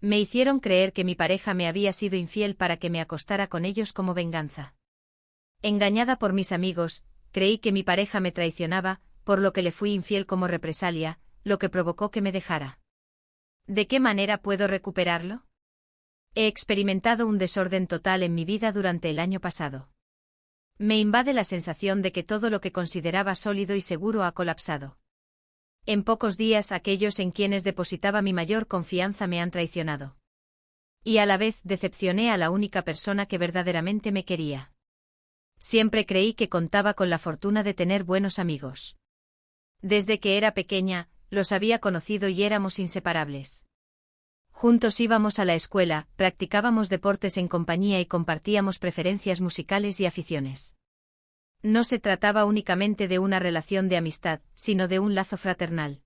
Me hicieron creer que mi pareja me había sido infiel para que me acostara con ellos como venganza. Engañada por mis amigos, creí que mi pareja me traicionaba, por lo que le fui infiel como represalia, lo que provocó que me dejara. ¿De qué manera puedo recuperarlo? He experimentado un desorden total en mi vida durante el año pasado. Me invade la sensación de que todo lo que consideraba sólido y seguro ha colapsado. En pocos días aquellos en quienes depositaba mi mayor confianza me han traicionado. Y a la vez decepcioné a la única persona que verdaderamente me quería. Siempre creí que contaba con la fortuna de tener buenos amigos. Desde que era pequeña, los había conocido y éramos inseparables. Juntos íbamos a la escuela, practicábamos deportes en compañía y compartíamos preferencias musicales y aficiones. No se trataba únicamente de una relación de amistad, sino de un lazo fraternal.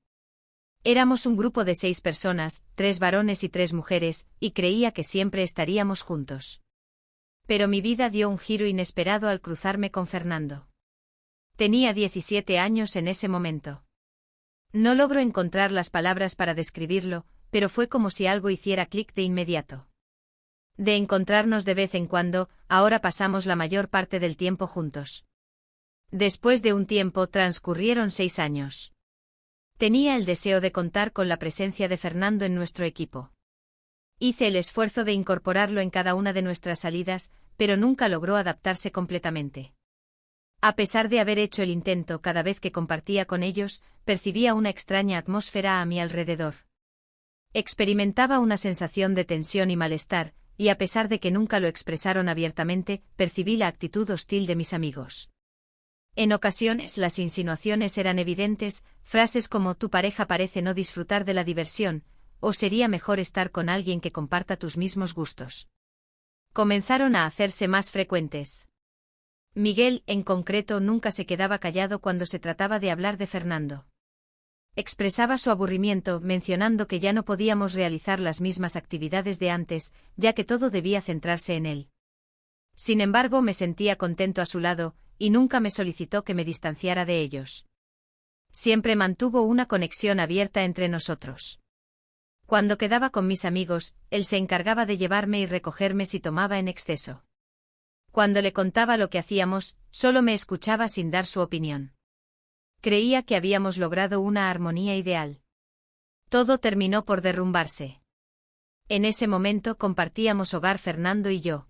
Éramos un grupo de 6 personas, 3 varones y 3 mujeres, y creía que siempre estaríamos juntos. Pero mi vida dio un giro inesperado al cruzarme con Fernando. Tenía 17 años en ese momento. No logro encontrar las palabras para describirlo, pero fue como si algo hiciera clic de inmediato. De encontrarnos de vez en cuando, ahora pasamos la mayor parte del tiempo juntos. Después de un tiempo transcurrieron 6 años. Tenía el deseo de contar con la presencia de Fernando en nuestro equipo. Hice el esfuerzo de incorporarlo en cada una de nuestras salidas, pero nunca logró adaptarse completamente. A pesar de haber hecho el intento cada vez que compartía con ellos, percibía una extraña atmósfera a mi alrededor. Experimentaba una sensación de tensión y malestar, y a pesar de que nunca lo expresaron abiertamente, percibí la actitud hostil de mis amigos. En ocasiones las insinuaciones eran evidentes, frases como «tu pareja parece no disfrutar de la diversión», o «sería mejor estar con alguien que comparta tus mismos gustos». Comenzaron a hacerse más frecuentes. Miguel, en concreto, nunca se quedaba callado cuando se trataba de hablar de Fernando. Expresaba su aburrimiento mencionando que ya no podíamos realizar las mismas actividades de antes, ya que todo debía centrarse en él. Sin embargo, me sentía contento a su lado, y nunca me solicitó que me distanciara de ellos. Siempre mantuvo una conexión abierta entre nosotros. Cuando quedaba con mis amigos, él se encargaba de llevarme y recogerme si tomaba en exceso. Cuando le contaba lo que hacíamos, solo me escuchaba sin dar su opinión. Creía que habíamos logrado una armonía ideal. Todo terminó por derrumbarse. En ese momento compartíamos hogar Fernando y yo.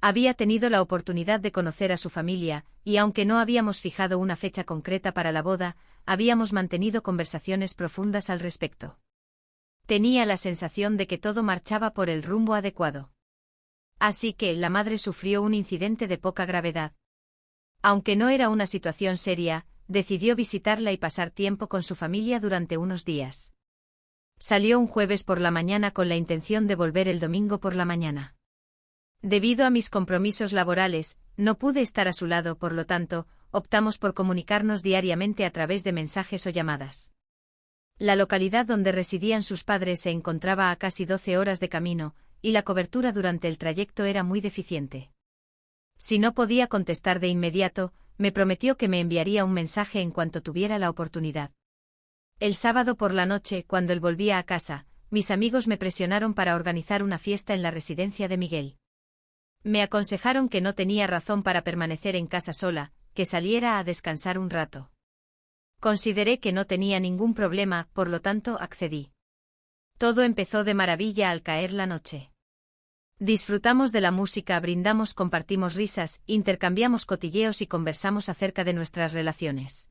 Había tenido la oportunidad de conocer a su familia, y aunque no habíamos fijado una fecha concreta para la boda, habíamos mantenido conversaciones profundas al respecto. Tenía la sensación de que todo marchaba por el rumbo adecuado. Así que la madre sufrió un incidente de poca gravedad. Aunque no era una situación seria, decidió visitarla y pasar tiempo con su familia durante unos días. Salió un jueves por la mañana con la intención de volver el domingo por la mañana. Debido a mis compromisos laborales, no pude estar a su lado, por lo tanto, optamos por comunicarnos diariamente a través de mensajes o llamadas. La localidad donde residían sus padres se encontraba a casi 12 horas de camino, y la cobertura durante el trayecto era muy deficiente. Si no podía contestar de inmediato, me prometió que me enviaría un mensaje en cuanto tuviera la oportunidad. El sábado por la noche, cuando él volvía a casa, mis amigos me presionaron para organizar una fiesta en la residencia de Miguel. Me aconsejaron que no tenía razón para permanecer en casa sola, que saliera a descansar un rato. Consideré que no tenía ningún problema, por lo tanto accedí. Todo empezó de maravilla al caer la noche. Disfrutamos de la música, brindamos, compartimos risas, intercambiamos cotilleos y conversamos acerca de nuestras relaciones.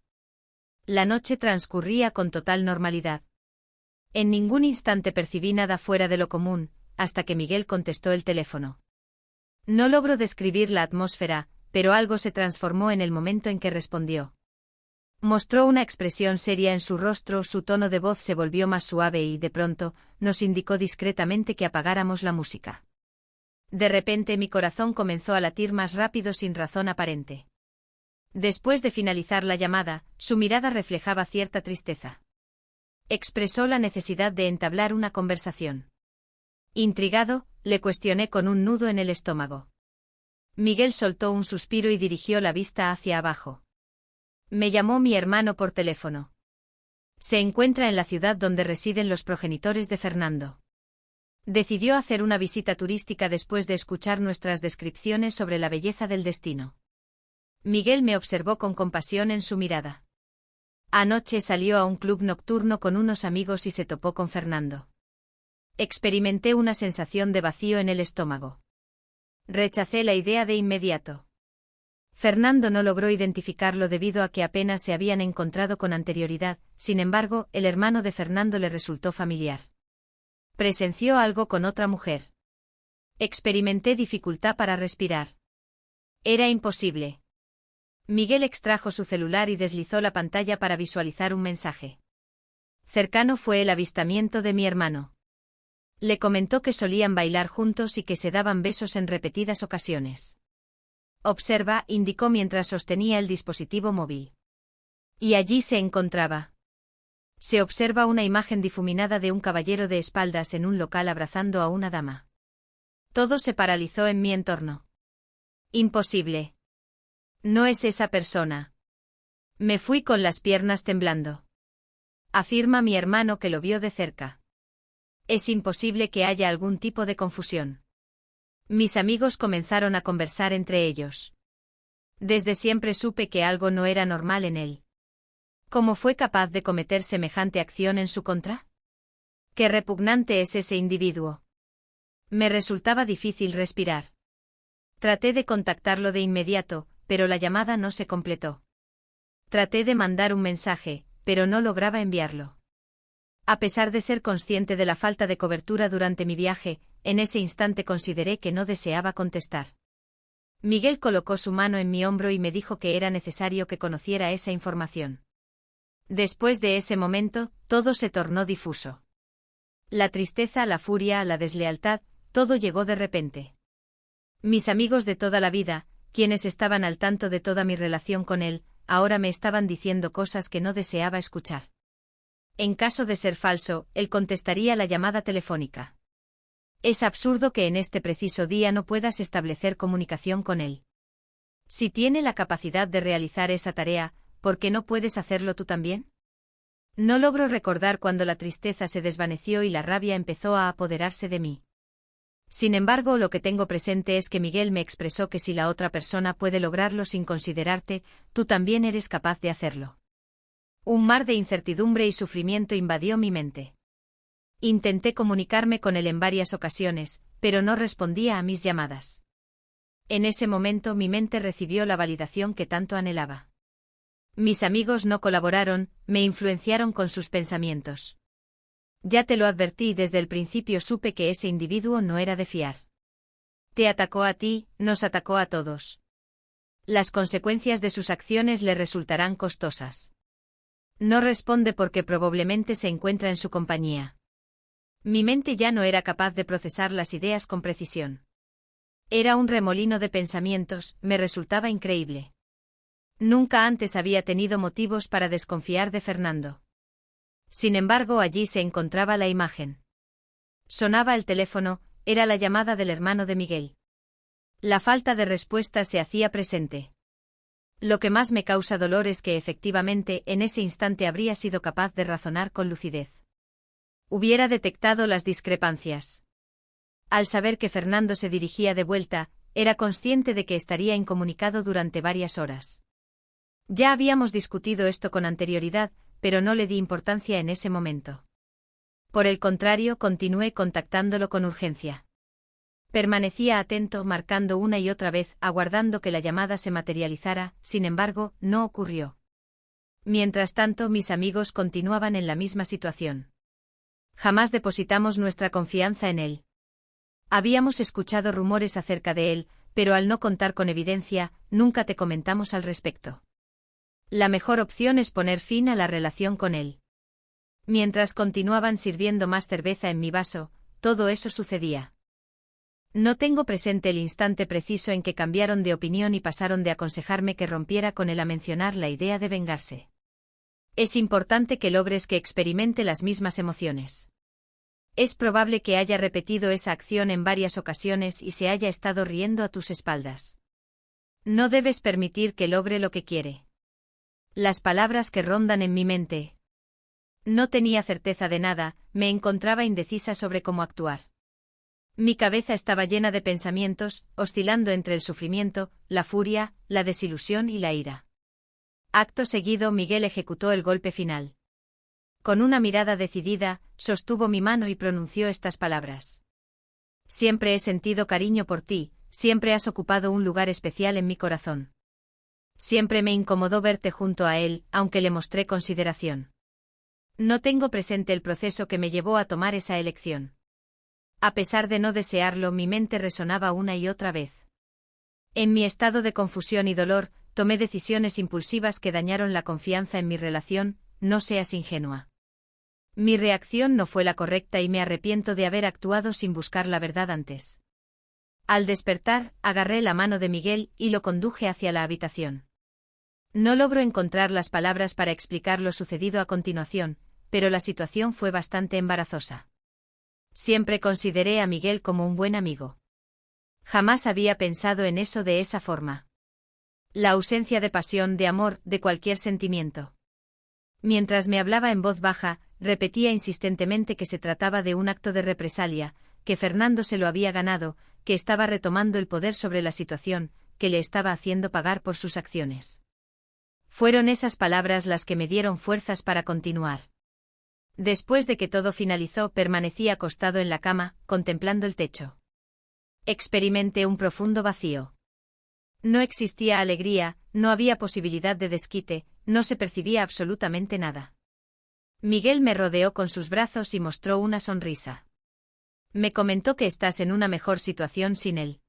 La noche transcurría con total normalidad. En ningún instante percibí nada fuera de lo común, hasta que Miguel contestó el teléfono. No logro describir la atmósfera, pero algo se transformó en el momento en que respondió. Mostró una expresión seria en su rostro, su tono de voz se volvió más suave y, de pronto, nos indicó discretamente que apagáramos la música. De repente mi corazón comenzó a latir más rápido sin razón aparente. Después de finalizar la llamada, su mirada reflejaba cierta tristeza. Expresó la necesidad de entablar una conversación. Intrigado, le cuestioné con un nudo en el estómago. Miguel soltó un suspiro y dirigió la vista hacia abajo. Me llamó mi hermano por teléfono. Se encuentra en la ciudad donde residen los progenitores de Fernando. Decidió hacer una visita turística después de escuchar nuestras descripciones sobre la belleza del destino. Miguel me observó con compasión en su mirada. Anoche salió a un club nocturno con unos amigos y se topó con Fernando. Experimenté una sensación de vacío en el estómago. Rechacé la idea de inmediato. Fernando no logró identificarlo debido a que apenas se habían encontrado con anterioridad, sin embargo, el hermano de Fernando le resultó familiar. Presenció algo con otra mujer. Experimenté dificultad para respirar. Era imposible. Miguel extrajo su celular y deslizó la pantalla para visualizar un mensaje. Cercano fue el avistamiento de mi hermano. Le comentó que solían bailar juntos y que se daban besos en repetidas ocasiones. Observa, indicó mientras sostenía el dispositivo móvil. Y allí se encontraba. Se observa una imagen difuminada de un caballero de espaldas en un local abrazando a una dama. Todo se paralizó en mi entorno. Imposible. No es esa persona. Me fui con las piernas temblando. Afirma mi hermano que lo vio de cerca. Es imposible que haya algún tipo de confusión. Mis amigos comenzaron a conversar entre ellos. Desde siempre supe que algo no era normal en él. ¿Cómo fue capaz de cometer semejante acción en su contra? Qué repugnante es ese individuo. Me resultaba difícil respirar. Traté de contactarlo de inmediato, pero la llamada no se completó. Traté de mandar un mensaje, pero no lograba enviarlo. A pesar de ser consciente de la falta de cobertura durante mi viaje, en ese instante consideré que no deseaba contestar. Miguel colocó su mano en mi hombro y me dijo que era necesario que conociera esa información. Después de ese momento, todo se tornó difuso. La tristeza, la furia, la deslealtad, todo llegó de repente. Mis amigos de toda la vida, quienes estaban al tanto de toda mi relación con él, ahora me estaban diciendo cosas que no deseaba escuchar. En caso de ser falso, él contestaría la llamada telefónica. Es absurdo que en este preciso día no puedas establecer comunicación con él. Si tiene la capacidad de realizar esa tarea, ¿por qué no puedes hacerlo tú también? No logro recordar cuando la tristeza se desvaneció y la rabia empezó a apoderarse de mí. Sin embargo, lo que tengo presente es que Miguel me expresó que si la otra persona puede lograrlo sin considerarte, tú también eres capaz de hacerlo. Un mar de incertidumbre y sufrimiento invadió mi mente. Intenté comunicarme con él en varias ocasiones, pero no respondía a mis llamadas. En ese momento mi mente recibió la validación que tanto anhelaba. Mis amigos no colaboraron, me influenciaron con sus pensamientos. Ya te lo advertí y desde el principio supe que ese individuo no era de fiar. Te atacó a ti, nos atacó a todos. Las consecuencias de sus acciones le resultarán costosas. No responde porque probablemente se encuentra en su compañía. Mi mente ya no era capaz de procesar las ideas con precisión. Era un remolino de pensamientos, me resultaba increíble. Nunca antes había tenido motivos para desconfiar de Fernando. Sin embargo, allí se encontraba la imagen. Sonaba el teléfono, era la llamada del hermano de Miguel. La falta de respuesta se hacía presente. Lo que más me causa dolor es que efectivamente en ese instante habría sido capaz de razonar con lucidez. Hubiera detectado las discrepancias. Al saber que Fernando se dirigía de vuelta, era consciente de que estaría incomunicado durante varias horas. Ya habíamos discutido esto con anterioridad, pero no le di importancia en ese momento. Por el contrario, continué contactándolo con urgencia. Permanecía atento, marcando una y otra vez, aguardando que la llamada se materializara, sin embargo, no ocurrió. Mientras tanto, mis amigos continuaban en la misma situación. Jamás depositamos nuestra confianza en él. Habíamos escuchado rumores acerca de él, pero al no contar con evidencia, nunca te comentamos al respecto. La mejor opción es poner fin a la relación con él. Mientras continuaban sirviendo más cerveza en mi vaso, todo eso sucedía. No tengo presente el instante preciso en que cambiaron de opinión y pasaron de aconsejarme que rompiera con él a mencionar la idea de vengarse. Es importante que logres que experimente las mismas emociones. Es probable que haya repetido esa acción en varias ocasiones y se haya estado riendo a tus espaldas. No debes permitir que logre lo que quiere. Las palabras que rondan en mi mente. No tenía certeza de nada, me encontraba indecisa sobre cómo actuar. Mi cabeza estaba llena de pensamientos, oscilando entre el sufrimiento, la furia, la desilusión y la ira. Acto seguido, Miguel ejecutó el golpe final. Con una mirada decidida, sostuvo mi mano y pronunció estas palabras. Siempre he sentido cariño por ti, siempre has ocupado un lugar especial en mi corazón. Siempre me incomodó verte junto a él, aunque le mostré consideración. No tengo presente el proceso que me llevó a tomar esa elección. A pesar de no desearlo, mi mente resonaba una y otra vez. En mi estado de confusión y dolor, tomé decisiones impulsivas que dañaron la confianza en mi relación, no seas ingenua. Mi reacción no fue la correcta y me arrepiento de haber actuado sin buscar la verdad antes. Al despertar, agarré la mano de Miguel y lo conduje hacia la habitación. No logro encontrar las palabras para explicar lo sucedido a continuación, pero la situación fue bastante embarazosa. Siempre consideré a Miguel como un buen amigo. Jamás había pensado en eso de esa forma. La ausencia de pasión, de amor, de cualquier sentimiento. Mientras me hablaba en voz baja, repetía insistentemente que se trataba de un acto de represalia, que Fernando se lo había ganado, que estaba retomando el poder sobre la situación, que le estaba haciendo pagar por sus acciones. Fueron esas palabras las que me dieron fuerzas para continuar. Después de que todo finalizó, permanecí acostado en la cama, contemplando el techo. Experimenté un profundo vacío. No existía alegría, no había posibilidad de desquite, no se percibía absolutamente nada. Miguel me rodeó con sus brazos y mostró una sonrisa. Me comentó que estás en una mejor situación sin él.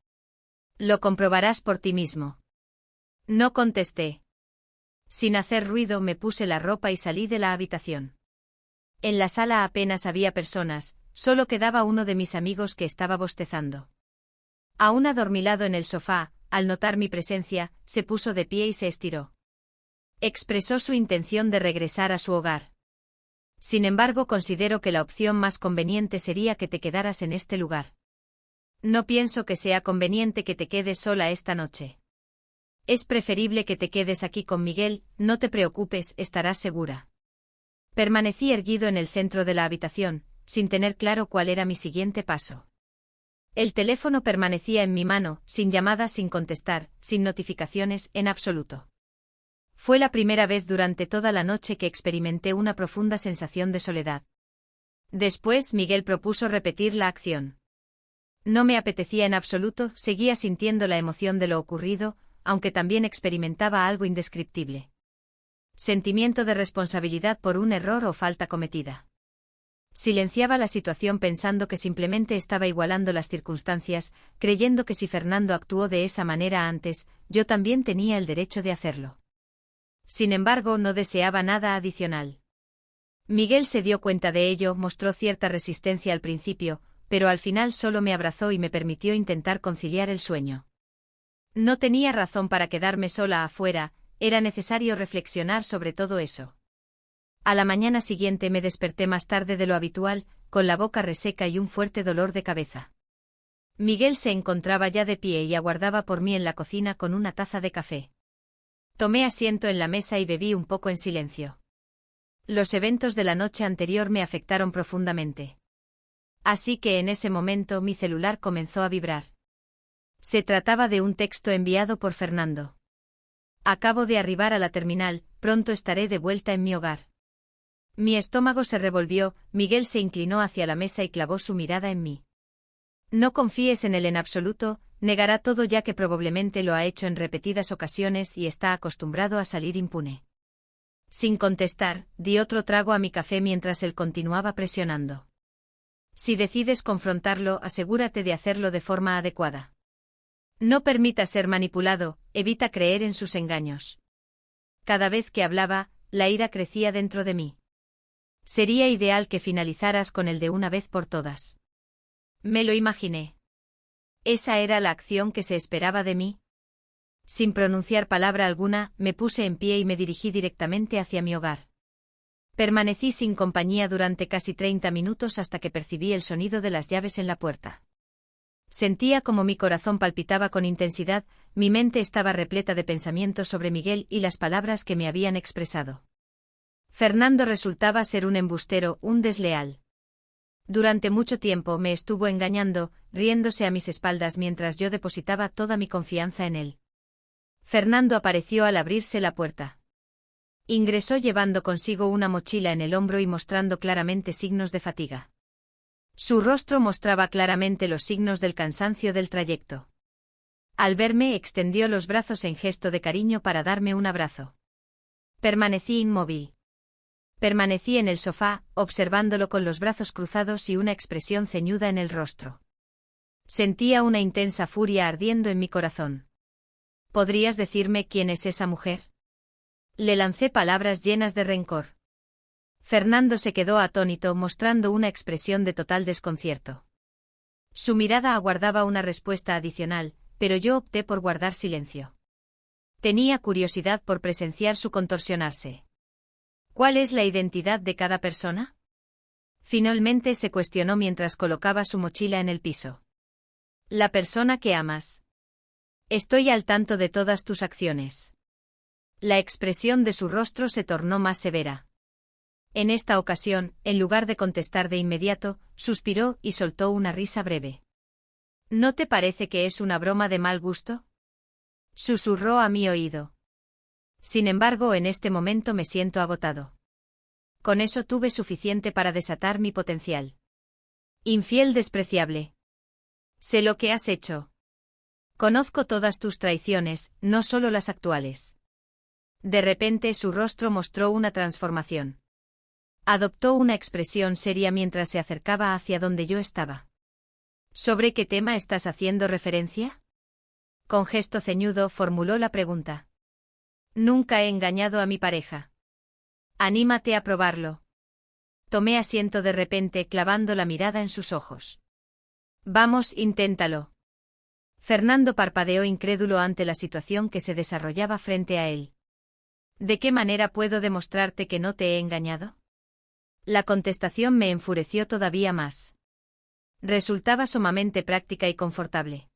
Lo comprobarás por ti mismo. No contesté. Sin hacer ruido me puse la ropa y salí de la habitación. En la sala apenas había personas, solo quedaba uno de mis amigos que estaba bostezando. Aún adormilado en el sofá, al notar mi presencia, se puso de pie y se estiró. Expresó su intención de regresar a su hogar. Sin embargo, considero que la opción más conveniente sería que te quedaras en este lugar. No pienso que sea conveniente que te quedes sola esta noche. Es preferible que te quedes aquí con Miguel, no te preocupes, estarás segura. Permanecí erguido en el centro de la habitación, sin tener claro cuál era mi siguiente paso. El teléfono permanecía en mi mano, sin llamadas, sin contestar, sin notificaciones, en absoluto. Fue la primera vez durante toda la noche que experimenté una profunda sensación de soledad. Después, Miguel propuso repetir la acción. No me apetecía en absoluto, seguía sintiendo la emoción de lo ocurrido, aunque también experimentaba algo indescriptible. Sentimiento de responsabilidad por un error o falta cometida. Silenciaba la situación pensando que simplemente estaba igualando las circunstancias, creyendo que si Fernando actuó de esa manera antes, yo también tenía el derecho de hacerlo. Sin embargo, no deseaba nada adicional. Miguel se dio cuenta de ello, mostró cierta resistencia al principio, pero al final solo me abrazó y me permitió intentar conciliar el sueño. No tenía razón para quedarme sola afuera, era necesario reflexionar sobre todo eso. A la mañana siguiente me desperté más tarde de lo habitual, con la boca reseca y un fuerte dolor de cabeza. Miguel se encontraba ya de pie y aguardaba por mí en la cocina con una taza de café. Tomé asiento en la mesa y bebí un poco en silencio. Los eventos de la noche anterior me afectaron profundamente. Así que en ese momento mi celular comenzó a vibrar. Se trataba de un texto enviado por Fernando. Acabo de arribar a la terminal, pronto estaré de vuelta en mi hogar. Mi estómago se revolvió, Miguel se inclinó hacia la mesa y clavó su mirada en mí. No confíes en él en absoluto, negará todo ya que probablemente lo ha hecho en repetidas ocasiones y está acostumbrado a salir impune. Sin contestar, di otro trago a mi café mientras él continuaba presionando. Si decides confrontarlo, asegúrate de hacerlo de forma adecuada. No permita ser manipulado, evita creer en sus engaños. Cada vez que hablaba, la ira crecía dentro de mí. Sería ideal que finalizaras con él de una vez por todas. Me lo imaginé. ¿Esa era la acción que se esperaba de mí? Sin pronunciar palabra alguna, me puse en pie y me dirigí directamente hacia mi hogar. Permanecí sin compañía durante casi 30 minutos hasta que percibí el sonido de las llaves en la puerta. Sentía como mi corazón palpitaba con intensidad, mi mente estaba repleta de pensamientos sobre Miguel y las palabras que me habían expresado. Fernando resultaba ser un embustero, un desleal. Durante mucho tiempo me estuvo engañando, riéndose a mis espaldas mientras yo depositaba toda mi confianza en él. Fernando apareció al abrirse la puerta. Ingresó llevando consigo una mochila en el hombro y mostrando claramente signos de fatiga. Su rostro mostraba claramente los signos del cansancio del trayecto. Al verme extendió los brazos en gesto de cariño para darme un abrazo. Permanecí inmóvil. Permanecí en el sofá, observándolo con los brazos cruzados y una expresión ceñuda en el rostro. Sentía una intensa furia ardiendo en mi corazón. ¿Podrías decirme quién es esa mujer? Le lancé palabras llenas de rencor. Fernando se quedó atónito, mostrando una expresión de total desconcierto. Su mirada aguardaba una respuesta adicional, pero yo opté por guardar silencio. Tenía curiosidad por presenciar su contorsionarse. ¿Cuál es la identidad de cada persona? Finalmente se cuestionó mientras colocaba su mochila en el piso. La persona que amas. Estoy al tanto de todas tus acciones. La expresión de su rostro se tornó más severa. En esta ocasión, en lugar de contestar de inmediato, suspiró y soltó una risa breve. ¿No te parece que es una broma de mal gusto? Susurró a mi oído. Sin embargo, en este momento me siento agotado. Con eso tuve suficiente para desatar mi potencial. Infiel despreciable. Sé lo que has hecho. Conozco todas tus traiciones, no solo las actuales. De repente su rostro mostró una transformación. Adoptó una expresión seria mientras se acercaba hacia donde yo estaba. ¿Sobre qué tema estás haciendo referencia? Con gesto ceñudo formuló la pregunta. Nunca he engañado a mi pareja. Anímate a probarlo. Tomé asiento de repente clavando la mirada en sus ojos. Vamos, inténtalo. Fernando parpadeó incrédulo ante la situación que se desarrollaba frente a él. ¿De qué manera puedo demostrarte que no te he engañado? La contestación me enfureció todavía más. Resultaba sumamente práctica y confortable.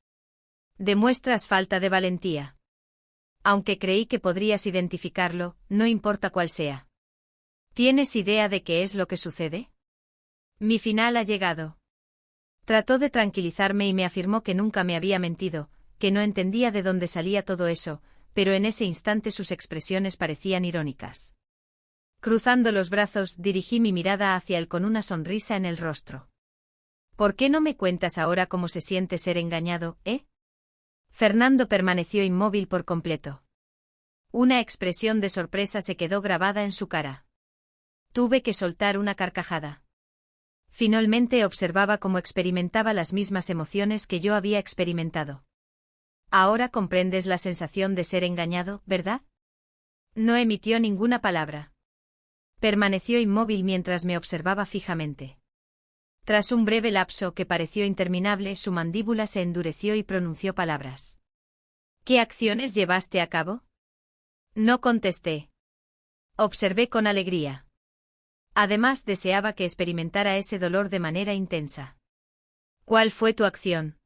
Demuestras falta de valentía. Aunque creí que podrías identificarlo, no importa cuál sea. ¿Tienes idea de qué es lo que sucede? Mi final ha llegado. Trató de tranquilizarme y me afirmó que nunca me había mentido, que no entendía de dónde salía todo eso, pero en ese instante sus expresiones parecían irónicas. Cruzando los brazos, dirigí mi mirada hacia él con una sonrisa en el rostro. ¿Por qué no me cuentas ahora cómo se siente ser engañado, Fernando permaneció inmóvil por completo. Una expresión de sorpresa se quedó grabada en su cara. Tuve que soltar una carcajada. Finalmente observaba cómo experimentaba las mismas emociones que yo había experimentado. Ahora comprendes la sensación de ser engañado, ¿verdad? No emitió ninguna palabra. Permaneció inmóvil mientras me observaba fijamente. Tras un breve lapso que pareció interminable, su mandíbula se endureció y pronunció palabras. ¿Qué acciones llevaste a cabo? No contesté. Observé con alegría. Además, deseaba que experimentara ese dolor de manera intensa. ¿Cuál fue tu acción?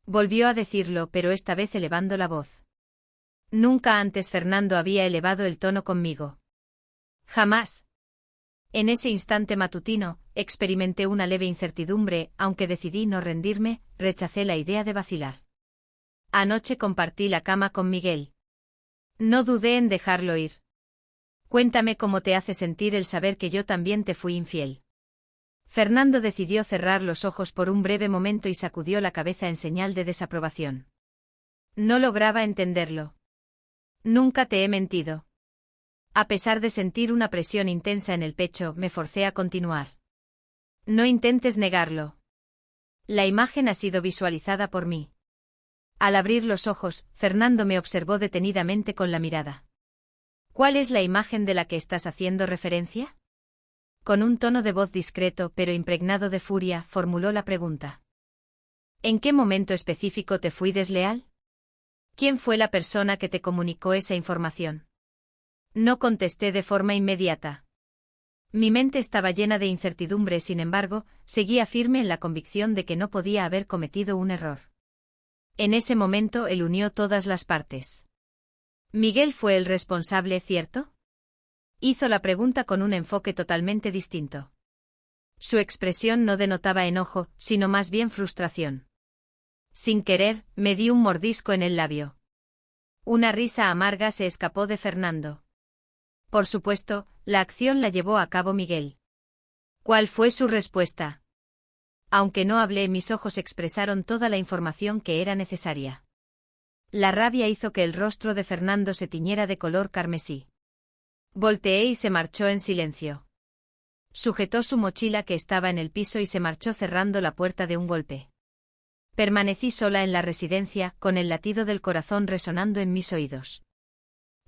Volvió a decirlo, pero esta vez elevando la voz. Nunca antes Fernando había elevado el tono conmigo. Jamás. En ese instante matutino, experimenté una leve incertidumbre, aunque decidí no rendirme, rechacé la idea de vacilar. Anoche compartí la cama con Miguel. No dudé en dejarlo ir. Cuéntame cómo te hace sentir el saber que yo también te fui infiel. Fernando decidió cerrar los ojos por un breve momento y sacudió la cabeza en señal de desaprobación. No lograba entenderlo. Nunca te he mentido. A pesar de sentir una presión intensa en el pecho, me forcé a continuar. No intentes negarlo. La imagen ha sido visualizada por mí. Al abrir los ojos, Fernando me observó detenidamente con la mirada. ¿Cuál es la imagen de la que estás haciendo referencia? Con un tono de voz discreto pero impregnado de furia, formuló la pregunta. ¿En qué momento específico te fui desleal? ¿Quién fue la persona que te comunicó esa información? No contesté de forma inmediata. Mi mente estaba llena de incertidumbre, sin embargo, seguía firme en la convicción de que no podía haber cometido un error. En ese momento él unió todas las partes. ¿Miguel fue el responsable, cierto? Hizo la pregunta con un enfoque totalmente distinto. Su expresión no denotaba enojo, sino más bien frustración. Sin querer, me di un mordisco en el labio. Una risa amarga se escapó de Fernando. Por supuesto, la acción la llevó a cabo Miguel. ¿Cuál fue su respuesta? Aunque no hablé, mis ojos expresaron toda la información que era necesaria. La rabia hizo que el rostro de Fernando se tiñera de color carmesí. Volteé y se marchó en silencio. Sujetó su mochila que estaba en el piso y se marchó cerrando la puerta de un golpe. Permanecí sola en la residencia, con el latido del corazón resonando en mis oídos.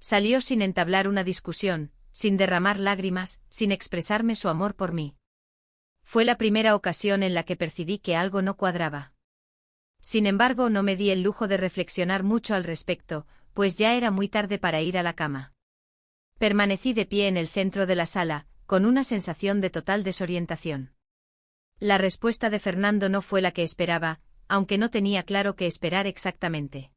Salió sin entablar una discusión, sin derramar lágrimas, sin expresarme su amor por mí. Fue la primera ocasión en la que percibí que algo no cuadraba. Sin embargo, no me di el lujo de reflexionar mucho al respecto, pues ya era muy tarde para ir a la cama. Permanecí de pie en el centro de la sala, con una sensación de total desorientación. La respuesta de Fernando no fue la que esperaba, aunque no tenía claro qué esperar exactamente.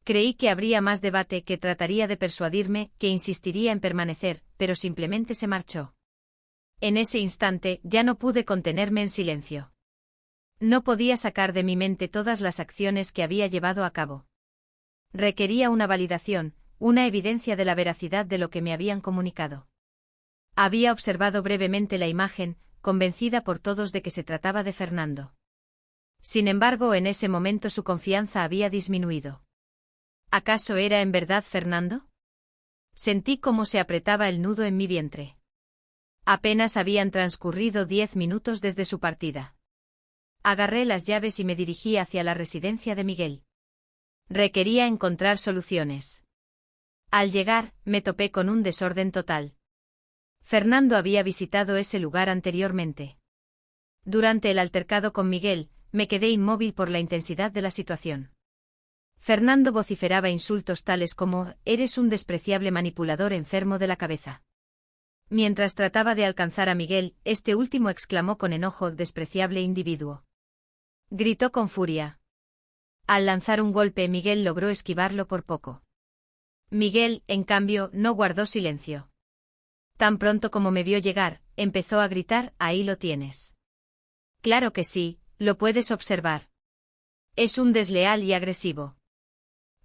Creí que habría más debate, que trataría de persuadirme, que insistiría en permanecer, pero simplemente se marchó. En ese instante, ya no pude contenerme en silencio. No podía sacar de mi mente todas las acciones que había llevado a cabo. Requería una validación, una evidencia de la veracidad de lo que me habían comunicado. Había observado brevemente la imagen, convencida por todos de que se trataba de Fernando. Sin embargo, en ese momento su confianza había disminuido. ¿Acaso era en verdad Fernando? Sentí cómo se apretaba el nudo en mi vientre. Apenas habían transcurrido 10 minutos desde su partida. Agarré las llaves y me dirigí hacia la residencia de Miguel. Requería encontrar soluciones. Al llegar, me topé con un desorden total. Fernando había visitado ese lugar anteriormente. Durante el altercado con Miguel, me quedé inmóvil por la intensidad de la situación. Fernando vociferaba insultos tales como: «Eres un despreciable manipulador enfermo de la cabeza». Mientras trataba de alcanzar a Miguel, este último exclamó con enojo: «Despreciable individuo». Gritó con furia. Al lanzar un golpe, Miguel logró esquivarlo por poco. Miguel, en cambio, no guardó silencio. Tan pronto como me vio llegar, empezó a gritar: «Ahí lo tienes». Claro que sí, lo puedes observar. Es un desleal y agresivo.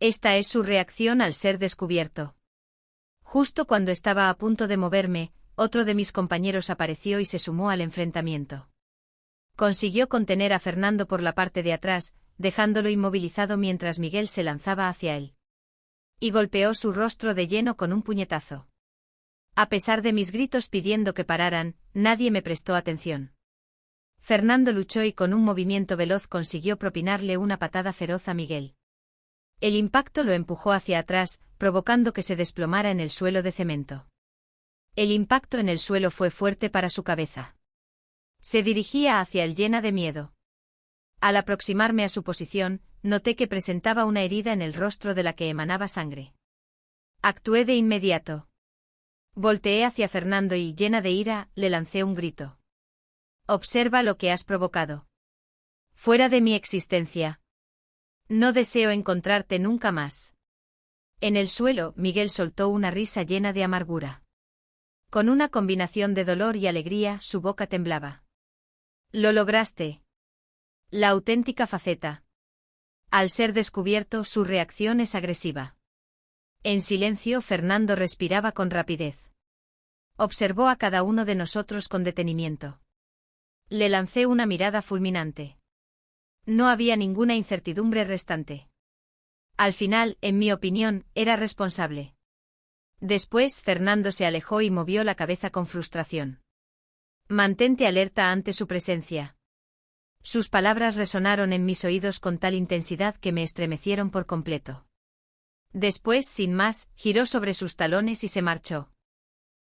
Esta es su reacción al ser descubierto. Justo cuando estaba a punto de moverme, otro de mis compañeros apareció y se sumó al enfrentamiento. Consiguió contener a Fernando por la parte de atrás, dejándolo inmovilizado mientras Miguel se lanzaba hacia él. Y golpeó su rostro de lleno con un puñetazo. A pesar de mis gritos pidiendo que pararan, nadie me prestó atención. Fernando luchó y con un movimiento veloz consiguió propinarle una patada feroz a Miguel. El impacto lo empujó hacia atrás, provocando que se desplomara en el suelo de cemento. El impacto en el suelo fue fuerte para su cabeza. Se dirigía hacia él llena de miedo. Al aproximarme a su posición, noté que presentaba una herida en el rostro de la que emanaba sangre. Actué de inmediato. Volteé hacia Fernando y, llena de ira, le lancé un grito. «Observa lo que has provocado. Fuera de mi existencia. No deseo encontrarte nunca más». En el suelo, Miguel soltó una risa llena de amargura. Con una combinación de dolor y alegría, su boca temblaba. «Lo lograste». La auténtica faceta. Al ser descubierto, su reacción es agresiva. En silencio, Fernando respiraba con rapidez. Observó a cada uno de nosotros con detenimiento. Le lancé una mirada fulminante. No había ninguna incertidumbre restante. Al final, en mi opinión, era responsable. Después, Fernando se alejó y movió la cabeza con frustración. «Mantente alerta ante su presencia». Sus palabras resonaron en mis oídos con tal intensidad que me estremecieron por completo. Después, sin más, giró sobre sus talones y se marchó.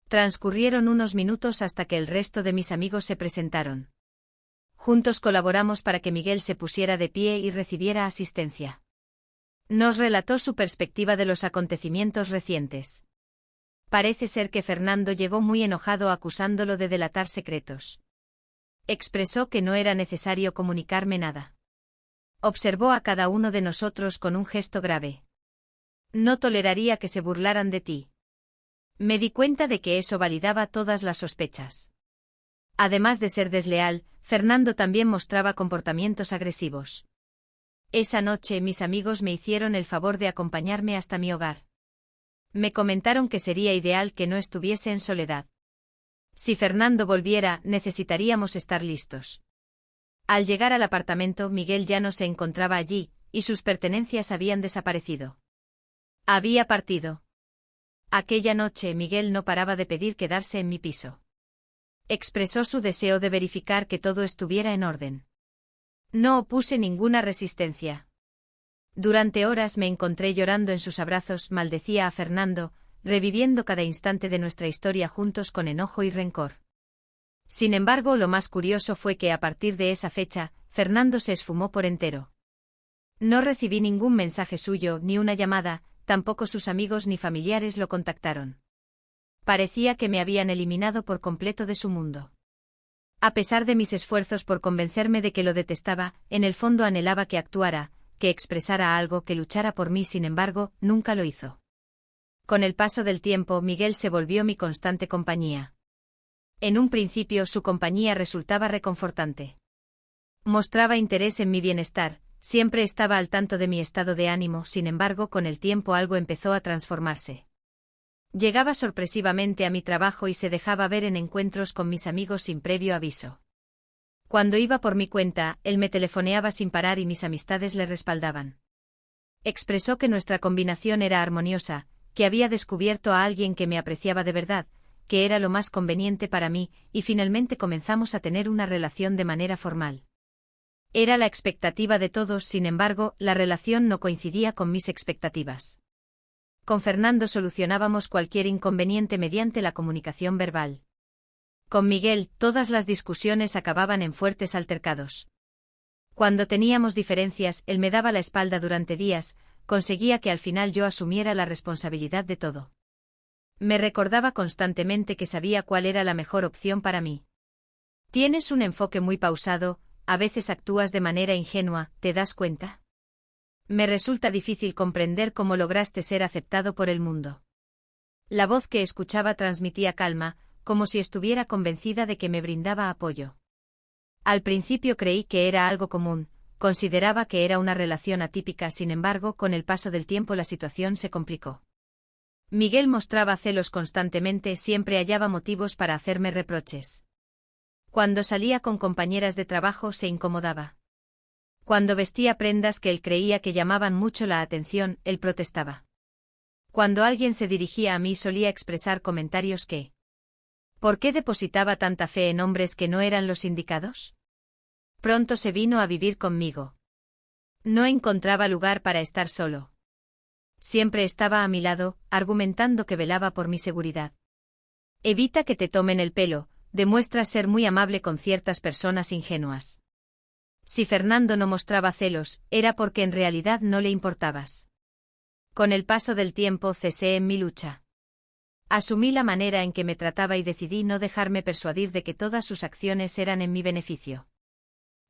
Transcurrieron unos minutos hasta que el resto de mis amigos se presentaron. Juntos colaboramos para que Miguel se pusiera de pie y recibiera asistencia. Nos relató su perspectiva de los acontecimientos recientes. Parece ser que Fernando llegó muy enojado acusándolo de delatar secretos. Expresó que no era necesario comunicarme nada. Observó a cada uno de nosotros con un gesto grave. «No toleraría que se burlaran de ti». Me di cuenta de que eso validaba todas las sospechas. Además de ser desleal, Fernando también mostraba comportamientos agresivos. Esa noche mis amigos me hicieron el favor de acompañarme hasta mi hogar. Me comentaron que sería ideal que no estuviese en soledad. Si Fernando volviera, necesitaríamos estar listos. Al llegar al apartamento, Miguel ya no se encontraba allí, y sus pertenencias habían desaparecido. Había partido. Aquella noche Miguel no paraba de pedir quedarse en mi piso. Expresó su deseo de verificar que todo estuviera en orden. No opuse ninguna resistencia. Durante horas me encontré llorando en sus abrazos, maldecía a Fernando, reviviendo cada instante de nuestra historia juntos con enojo y rencor. Sin embargo, lo más curioso fue que a partir de esa fecha, Fernando se esfumó por entero. No recibí ningún mensaje suyo, ni una llamada, tampoco sus amigos ni familiares lo contactaron. Parecía que me habían eliminado por completo de su mundo. A pesar de mis esfuerzos por convencerme de que lo detestaba, en el fondo anhelaba que actuara, que expresara algo, que luchara por mí. Sin embargo, nunca lo hizo. Con el paso del tiempo, Miguel se volvió mi constante compañía. En un principio su compañía resultaba reconfortante. Mostraba interés en mi bienestar, siempre estaba al tanto de mi estado de ánimo. Sin embargo, con el tiempo algo empezó a transformarse. Llegaba sorpresivamente a mi trabajo y se dejaba ver en encuentros con mis amigos sin previo aviso. Cuando iba por mi cuenta, él me telefoneaba sin parar y mis amistades le respaldaban. Expresó que nuestra combinación era armoniosa, que había descubierto a alguien que me apreciaba de verdad, que era lo más conveniente para mí, y finalmente comenzamos a tener una relación de manera formal. Era la expectativa de todos, sin embargo, la relación no coincidía con mis expectativas. Con Fernando solucionábamos cualquier inconveniente mediante la comunicación verbal. Con Miguel, todas las discusiones acababan en fuertes altercados. Cuando teníamos diferencias, él me daba la espalda durante días, conseguía que al final yo asumiera la responsabilidad de todo. Me recordaba constantemente que sabía cuál era la mejor opción para mí. Tienes un enfoque muy pausado, a veces actúas de manera ingenua, ¿te das cuenta? Me resulta difícil comprender cómo lograste ser aceptado por el mundo. La voz que escuchaba transmitía calma, como si estuviera convencida de que me brindaba apoyo. Al principio creí que era algo común, consideraba que era una relación atípica. Sin embargo, con el paso del tiempo la situación se complicó. Miguel mostraba celos constantemente, siempre hallaba motivos para hacerme reproches. Cuando salía con compañeras de trabajo se incomodaba. Cuando vestía prendas que él creía que llamaban mucho la atención, él protestaba. Cuando alguien se dirigía a mí solía expresar comentarios que... ¿Por qué depositaba tanta fe en hombres que no eran los indicados? Pronto se vino a vivir conmigo. No encontraba lugar para estar solo. Siempre estaba a mi lado, argumentando que velaba por mi seguridad. Evita que te tomen el pelo, demuestra ser muy amable con ciertas personas ingenuas. Si Fernando no mostraba celos, era porque en realidad no le importabas. Con el paso del tiempo cesé en mi lucha. Asumí la manera en que me trataba y decidí no dejarme persuadir de que todas sus acciones eran en mi beneficio.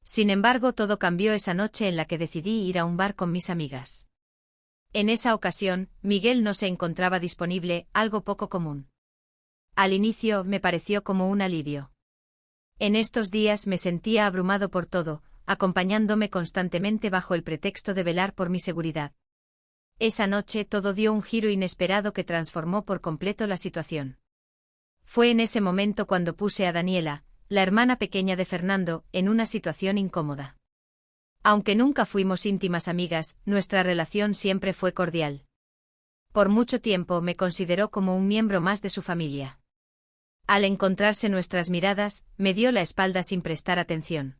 Sin embargo, todo cambió esa noche en la que decidí ir a un bar con mis amigas. En esa ocasión, Miguel no se encontraba disponible, algo poco común. Al inicio me pareció como un alivio. En estos días me sentía abrumado por todo, acompañándome constantemente bajo el pretexto de velar por mi seguridad. Esa noche todo dio un giro inesperado que transformó por completo la situación. Fue en ese momento cuando puse a Daniela, la hermana pequeña de Fernando, en una situación incómoda. Aunque nunca fuimos íntimas amigas, nuestra relación siempre fue cordial. Por mucho tiempo me consideró como un miembro más de su familia. Al encontrarse nuestras miradas, me dio la espalda sin prestar atención.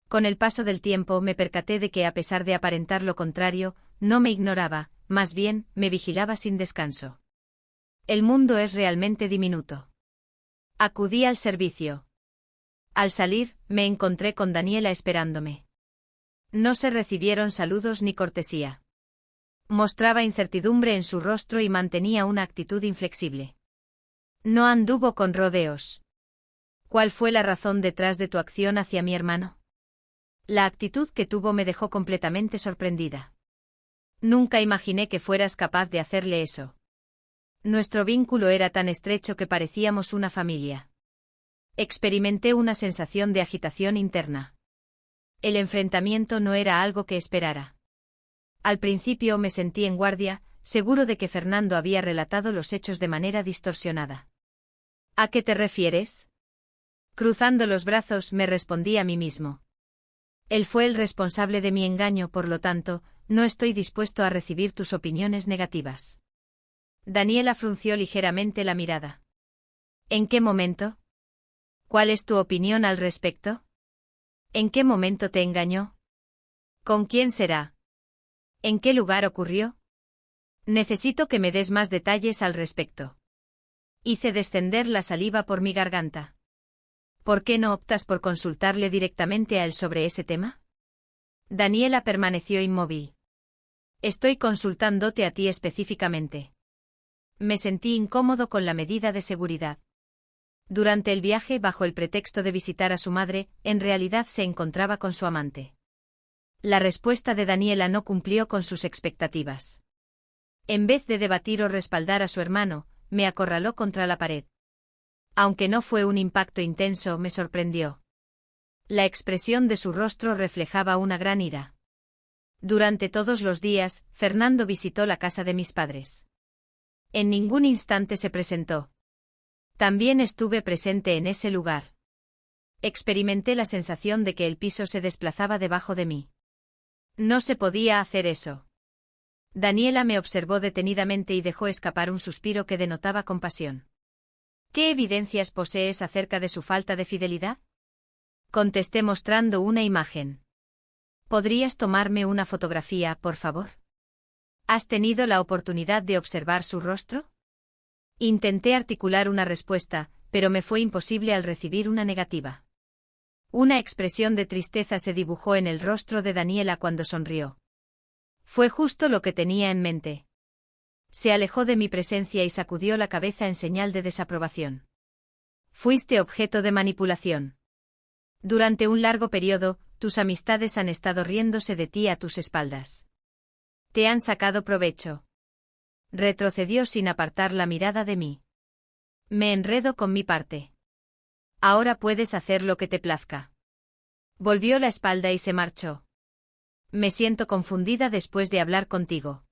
Con el paso del tiempo me percaté de que, a pesar de aparentar lo contrario, no me ignoraba, más bien, me vigilaba sin descanso. El mundo es realmente diminuto. Acudí al servicio. Al salir, me encontré con Daniela esperándome. No se recibieron saludos ni cortesía. Mostraba incertidumbre en su rostro y mantenía una actitud inflexible. No anduvo con rodeos. ¿Cuál fue la razón detrás de tu acción hacia mi hermano? La actitud que tuvo me dejó completamente sorprendida. Nunca imaginé que fueras capaz de hacerle eso. Nuestro vínculo era tan estrecho que parecíamos una familia. Experimenté una sensación de agitación interna. El enfrentamiento no era algo que esperara. Al principio me sentí en guardia, seguro de que Fernando había relatado los hechos de manera distorsionada. ¿A qué te refieres? Cruzando los brazos me respondí a mí mismo. Él fue el responsable de mi engaño, por lo tanto, no estoy dispuesto a recibir tus opiniones negativas. Daniela frunció ligeramente la mirada. ¿En qué momento? ¿Cuál es tu opinión al respecto? ¿En qué momento te engañó? ¿Con quién será? ¿En qué lugar ocurrió? Necesito que me des más detalles al respecto. Hice descender la saliva por mi garganta. ¿Por qué no optas por consultarle directamente a él sobre ese tema? Daniela permaneció inmóvil. Estoy consultándote a ti específicamente. Me sentí incómodo con la medida de seguridad. Durante el viaje, bajo el pretexto de visitar a su madre, en realidad se encontraba con su amante. La respuesta de Daniela no cumplió con sus expectativas. En vez de debatir o respaldar a su hermano, me acorraló contra la pared. Aunque no fue un impacto intenso, me sorprendió. La expresión de su rostro reflejaba una gran ira. Durante todos los días, Fernando visitó la casa de mis padres. En ningún instante se presentó. También estuve presente en ese lugar. Experimenté la sensación de que el piso se desplazaba debajo de mí. No se podía hacer eso. Daniela me observó detenidamente y dejó escapar un suspiro que denotaba compasión. ¿Qué evidencias posees acerca de su falta de fidelidad? Contesté mostrando una imagen. ¿Podrías tomarme una fotografía, por favor? ¿Has tenido la oportunidad de observar su rostro? Intenté articular una respuesta, pero me fue imposible al recibir una negativa. Una expresión de tristeza se dibujó en el rostro de Daniela cuando sonrió. Fue justo lo que tenía en mente. Se alejó de mi presencia y sacudió la cabeza en señal de desaprobación. Fuiste objeto de manipulación. Durante un largo periodo, tus amistades han estado riéndose de ti a tus espaldas. Te han sacado provecho. Retrocedió sin apartar la mirada de mí. Me enredo con mi parte. Ahora puedes hacer lo que te plazca. Volvió la espalda y se marchó. Me siento confundida después de hablar contigo.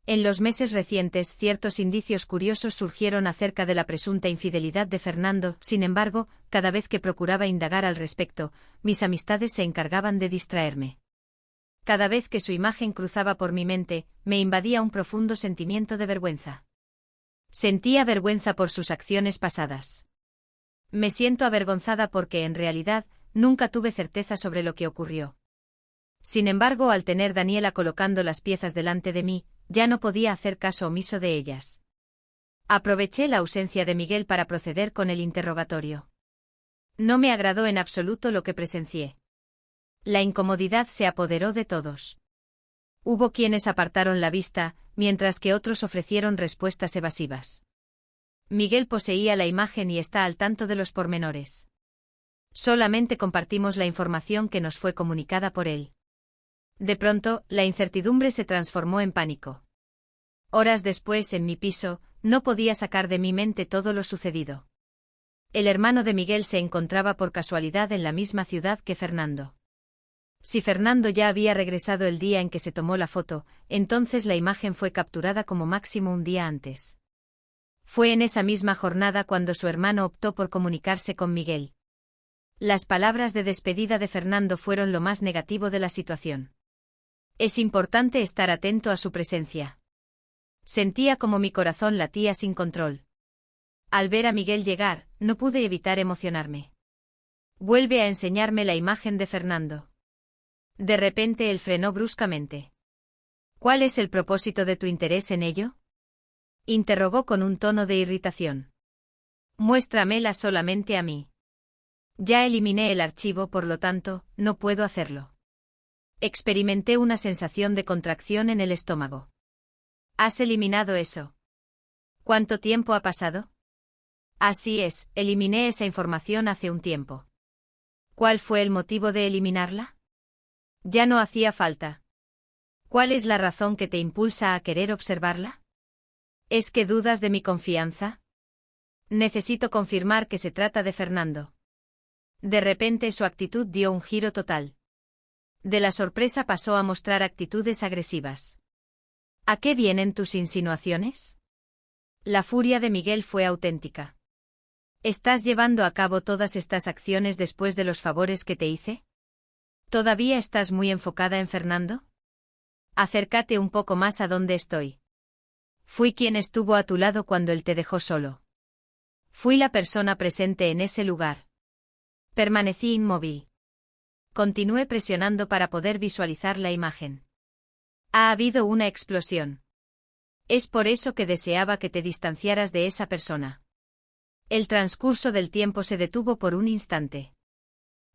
En los meses recientes, ciertos indicios curiosos surgieron acerca de la presunta infidelidad de Fernando. Sin embargo, cada vez que procuraba indagar al respecto, mis amistades se encargaban de distraerme. Cada vez que su imagen cruzaba por mi mente, me invadía un profundo sentimiento de vergüenza. Sentía vergüenza por sus acciones pasadas. Me siento avergonzada porque, en realidad, nunca tuve certeza sobre lo que ocurrió. Sin embargo, al tener Daniela colocando las piezas delante de mí, ya no podía hacer caso omiso de ellas. Aproveché la ausencia de Miguel para proceder con el interrogatorio. No me agradó en absoluto lo que presencié. La incomodidad se apoderó de todos. Hubo quienes apartaron la vista, mientras que otros ofrecieron respuestas evasivas. Miguel poseía la imagen y está al tanto de los pormenores. Solamente compartimos la información que nos fue comunicada por él. De pronto, la incertidumbre se transformó en pánico. Horas después, en mi piso, no podía sacar de mi mente todo lo sucedido. El hermano de Miguel se encontraba por casualidad en la misma ciudad que Fernando. Si Fernando ya había regresado el día en que se tomó la foto, entonces la imagen fue capturada como máximo un día antes. Fue en esa misma jornada cuando su hermano optó por comunicarse con Miguel. Las palabras de despedida de Fernando fueron lo más negativo de la situación. Es importante estar atento a su presencia. Sentía como mi corazón latía sin control. Al ver a Miguel llegar, no pude evitar emocionarme. Vuelve a enseñarme la imagen de Fernando. De repente él frenó bruscamente. ¿Cuál es el propósito de tu interés en ello? Interrogó con un tono de irritación. Muéstramela solamente a mí. Ya eliminé el archivo, por lo tanto, no puedo hacerlo. Experimenté una sensación de contracción en el estómago. ¿Has eliminado eso? ¿Cuánto tiempo ha pasado? Así es, eliminé esa información hace un tiempo. ¿Cuál fue el motivo de eliminarla? Ya no hacía falta. ¿Cuál es la razón que te impulsa a querer observarla? ¿Es que dudas de mi confianza? Necesito confirmar que se trata de Fernando. De repente su actitud dio un giro total. De la sorpresa pasó a mostrar actitudes agresivas. ¿A qué vienen tus insinuaciones? La furia de Miguel fue auténtica. ¿Estás llevando a cabo todas estas acciones después de los favores que te hice? ¿Todavía estás muy enfocada en Fernando? Acércate un poco más a donde estoy. Fui quien estuvo a tu lado cuando él te dejó solo. Fui la persona presente en ese lugar. Permanecí inmóvil. Continué presionando para poder visualizar la imagen. Ha habido una explosión. Es por eso que deseaba que te distanciaras de esa persona. El transcurso del tiempo se detuvo por un instante.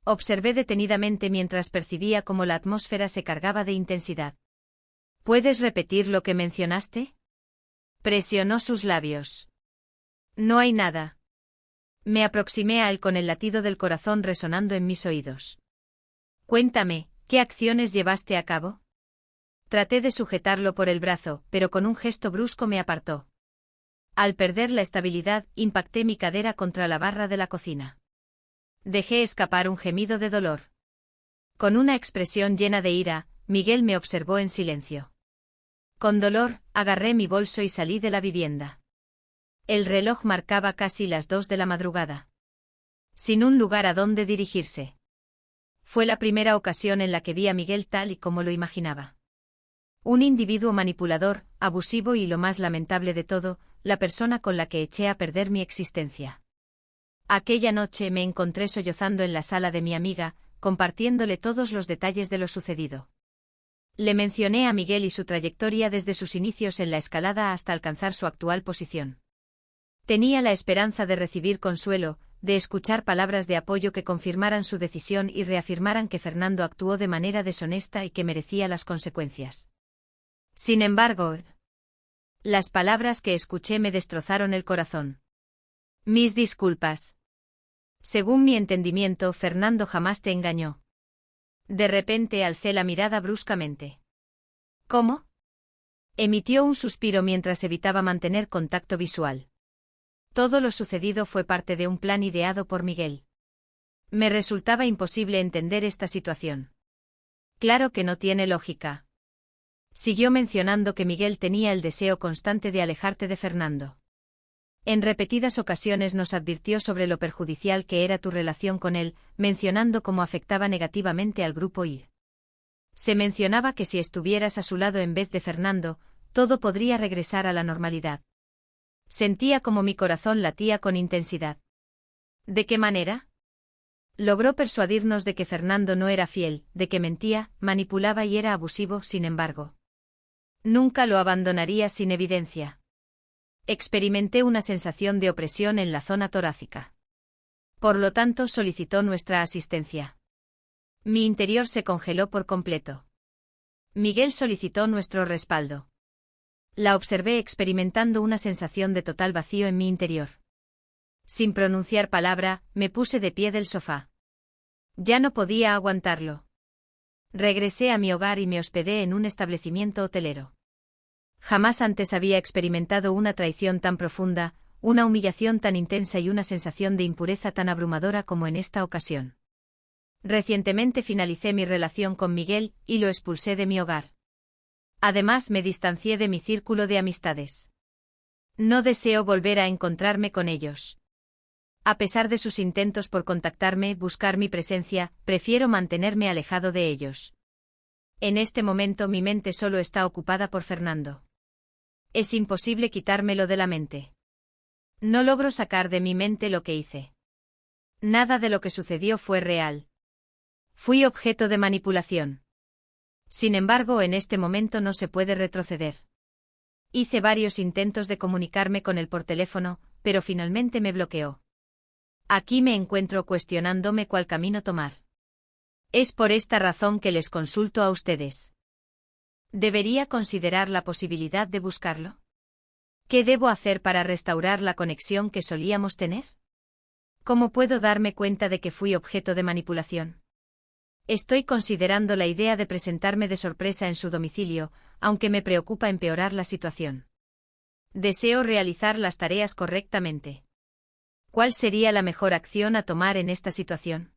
Observé detenidamente mientras percibía cómo la atmósfera se cargaba de intensidad. ¿Puedes repetir lo que mencionaste? Presionó sus labios. No hay nada. Me aproximé a él con el latido del corazón resonando en mis oídos. Cuéntame, ¿qué acciones llevaste a cabo? Traté de sujetarlo por el brazo, pero con un gesto brusco me apartó. Al perder la estabilidad, impacté mi cadera contra la barra de la cocina. Dejé escapar un gemido de dolor. Con una expresión llena de ira, Miguel me observó en silencio. Con dolor, agarré mi bolso y salí de la vivienda. El reloj marcaba casi las 2 de la madrugada. Sin un lugar a donde dirigirse. Fue la primera ocasión en la que vi a Miguel tal y como lo imaginaba. Un individuo manipulador, abusivo y, lo más lamentable de todo, la persona con la que eché a perder mi existencia. Aquella noche me encontré sollozando en la sala de mi amiga, compartiéndole todos los detalles de lo sucedido. Le mencioné a Miguel y su trayectoria desde sus inicios en la escalada hasta alcanzar su actual posición. Tenía la esperanza de recibir consuelo, de escuchar palabras de apoyo que confirmaran su decisión y reafirmaran que Fernando actuó de manera deshonesta y que merecía las consecuencias. Sin embargo, las palabras que escuché me destrozaron el corazón. Mis disculpas. Según mi entendimiento, Fernando jamás te engañó. De repente alcé la mirada bruscamente. ¿Cómo? Emitió un suspiro mientras evitaba mantener contacto visual. Todo lo sucedido fue parte de un plan ideado por Miguel. Me resultaba imposible entender esta situación. Claro que no tiene lógica. Siguió mencionando que Miguel tenía el deseo constante de alejarte de Fernando. En repetidas ocasiones nos advirtió sobre lo perjudicial que era tu relación con él, mencionando cómo afectaba negativamente al grupo y se mencionaba que si estuvieras a su lado en vez de Fernando, todo podría regresar a la normalidad. Sentía como mi corazón latía con intensidad. ¿De qué manera? Logró persuadirnos de que Fernando no era fiel, de que mentía, manipulaba y era abusivo, sin embargo. Nunca lo abandonaría sin evidencia. Experimenté una sensación de opresión en la zona torácica. Por lo tanto, solicitó nuestra asistencia. Mi interior se congeló por completo. Miguel solicitó nuestro respaldo. La observé experimentando una sensación de total vacío en mi interior. Sin pronunciar palabra, me puse de pie del sofá. Ya no podía aguantarlo. Regresé a mi hogar y me hospedé en un establecimiento hotelero. Jamás antes había experimentado una traición tan profunda, una humillación tan intensa y una sensación de impureza tan abrumadora como en esta ocasión. Recientemente finalicé mi relación con Miguel y lo expulsé de mi hogar. Además, me distancié de mi círculo de amistades. No deseo volver a encontrarme con ellos. A pesar de sus intentos por contactarme, buscar mi presencia, prefiero mantenerme alejado de ellos. En este momento mi mente solo está ocupada por Fernando. Es imposible quitármelo de la mente. No logro sacar de mi mente lo que hice. Nada de lo que sucedió fue real. Fui objeto de manipulación. Sin embargo, en este momento no se puede retroceder. Hice varios intentos de comunicarme con él por teléfono, pero finalmente me bloqueó. Aquí me encuentro cuestionándome cuál camino tomar. Es por esta razón que les consulto a ustedes. ¿Debería considerar la posibilidad de buscarlo? ¿Qué debo hacer para restaurar la conexión que solíamos tener? ¿Cómo puedo darme cuenta de que fui objeto de manipulación? Estoy considerando la idea de presentarme de sorpresa en su domicilio, aunque me preocupa empeorar la situación. Deseo realizar las tareas correctamente. ¿Cuál sería la mejor acción a tomar en esta situación?